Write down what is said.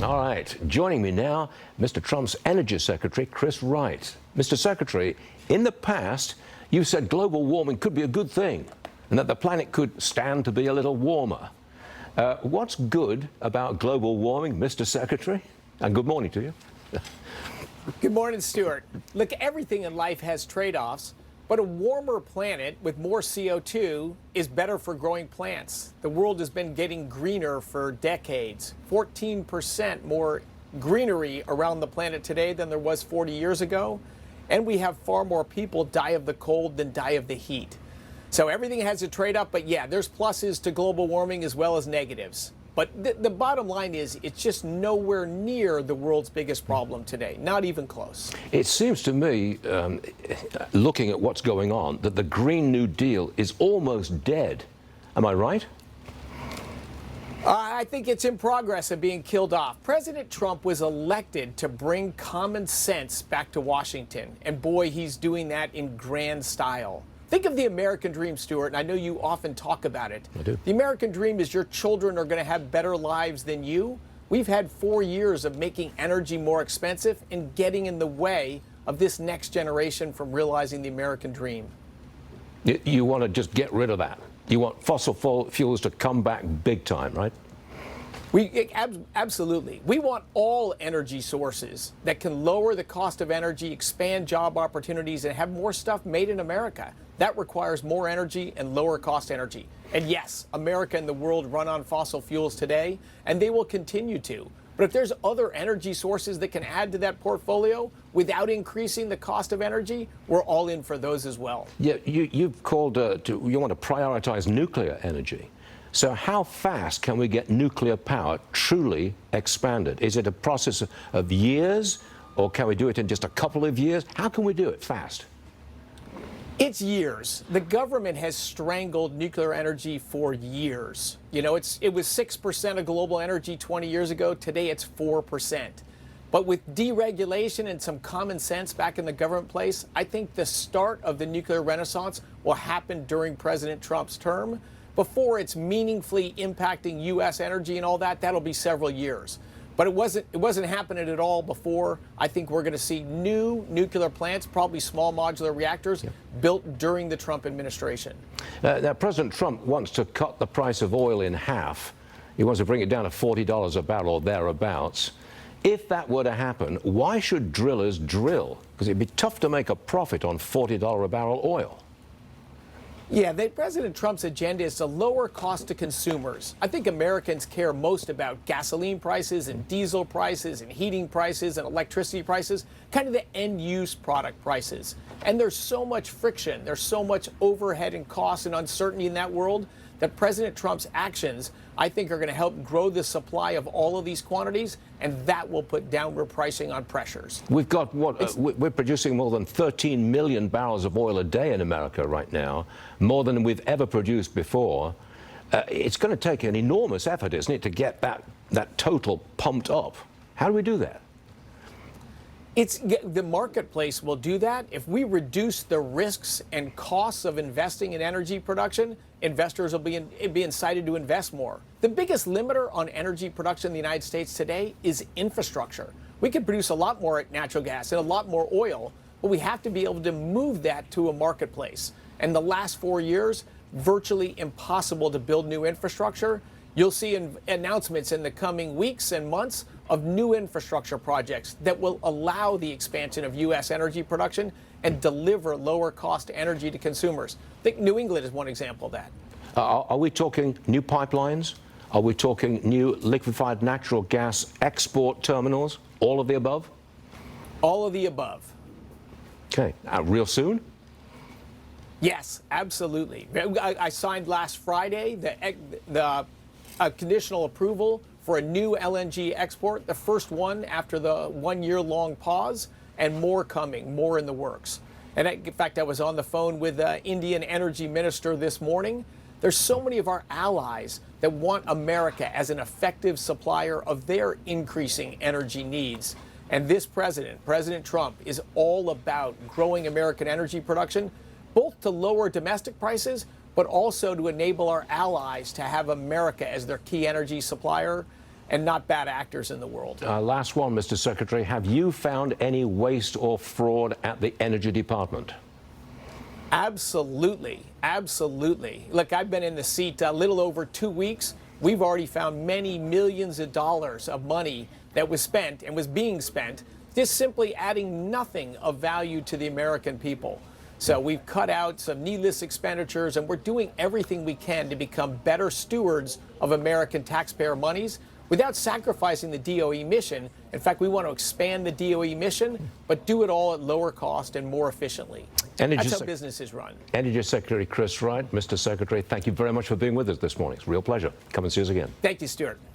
All right, joining me now, Mr. Trump's Energy Secretary, Chris Wright. Mr. Secretary, in the past, you said global warming could be a good thing and that the planet could stand to be a little warmer. What's good about global warming, Mr. Secretary? And good morning to you. Good morning, Stuart. Look, everything in life has trade-offs, but a warmer planet with more CO2 is better for growing plants. The world has been getting greener for decades. 14% more greenery around the planet today than there was 40 years ago, and we have far more people die of the cold than die of the heat. So everything has a trade-off, but yeah, there's pluses to global warming as well as negatives. But the bottom line is it's just nowhere near the world's biggest problem today, not even close. It seems to me, looking at what's going on, that the Green New Deal is almost dead. Am I right? I think it's in progress of being killed off. President Trump was elected to bring common sense back to Washington, and boy, he's doing that in grand style. Think of the American dream, Stuart, and I know you often talk about it. I do. The American dream is your children are going to have better lives than you. We've had 4 years of making energy more expensive and getting in the way of this next generation from realizing the American dream. You want to just get rid of that. You want fossil fuels to come back big time, right? Absolutely. We want all energy sources that can lower the cost of energy, expand job opportunities, and have more stuff made in America. That requires more energy and lower cost energy. And yes, America and the world run on fossil fuels today, and they will continue to. But if there's other energy sources that can add to that portfolio without increasing the cost of energy, we're all in for those as well. Yeah, you've called you want to prioritize nuclear energy. So how fast can we get nuclear power truly expanded? Is it a process of years, or can we do it in just a couple of years? How can we do it fast? It's years. The government has strangled nuclear energy for years. You know, it was 6% of global energy 20 years ago. Today it's 4%. But with deregulation and some common sense back in the government place, I think the start of the nuclear renaissance will happen during President Trump's term. Before it's meaningfully impacting U.S. energy and all that, that'll be several years. But it wasn't happening at all before. I think we're going to see new nuclear plants, probably small modular reactors, built during the Trump administration. Now, President Trump wants to cut the price of oil in half. He wants to bring it down to $40 a barrel or thereabouts. If that were to happen, why should drillers drill? Because it'd be tough to make a profit on $40 a barrel oil. Yeah, President Trump's agenda is to lower cost to consumers. I think Americans care most about gasoline prices and diesel prices and heating prices and electricity prices, kind of the end-use product prices. And there's so much friction, there's so much overhead and cost and uncertainty in that world that President Trump's actions, I think, are going to help grow the supply of all of these quantities, and that will put downward pricing on pressures. We've got what? We're producing more than 13 million barrels of oil a day in America right now, more than we've ever produced before. It's going to take an enormous effort, isn't it, to get that total pumped up? How do we do that? The marketplace will do that. If we reduce the risks and costs of investing in energy production, investors will be incited to invest more. The biggest limiter on energy production in the United States today is infrastructure. We can produce a lot more natural gas and a lot more oil, but we have to be able to move that to a marketplace. And the last 4 years, virtually impossible to build new infrastructure. You'll see announcements in the coming weeks and months of new infrastructure projects that will allow the expansion of U.S. energy production and deliver lower cost energy to consumers. I think New England is one example of that. Are we talking new pipelines? Are we talking new liquefied natural gas export terminals? All of the above? All of the above. Okay. Real soon? Yes, absolutely. I signed last Friday the conditional approval for a new LNG export, the first one after the 1 year long pause, and more coming, more in the works. And in fact, I was on the phone with the Indian energy minister this morning. There's so many of our allies that want America as an effective supplier of their increasing energy needs. And this president, President Trump, is all about growing American energy production, both to lower domestic prices, but also to enable our allies to have America as their key energy supplier. and not bad actors in the world. Last one, Mr. Secretary. Have you found any waste or fraud at the Energy Department? Absolutely. Absolutely. Look, I've been in the seat a little over 2 weeks. We've already found many millions of dollars of money that was spent and was being spent just simply adding nothing of value to the American people. So we've cut out some needless expenditures, and we're doing everything we can to become better stewards of American taxpayer monies without sacrificing the DOE mission. In fact, we want to expand the DOE mission, but do it all at lower cost and more efficiently. That's how business is run. Energy Secretary Chris Wright. Mr. Secretary, thank you very much for being with us this morning. It's a real pleasure. Come and see us again. Thank you, Stuart.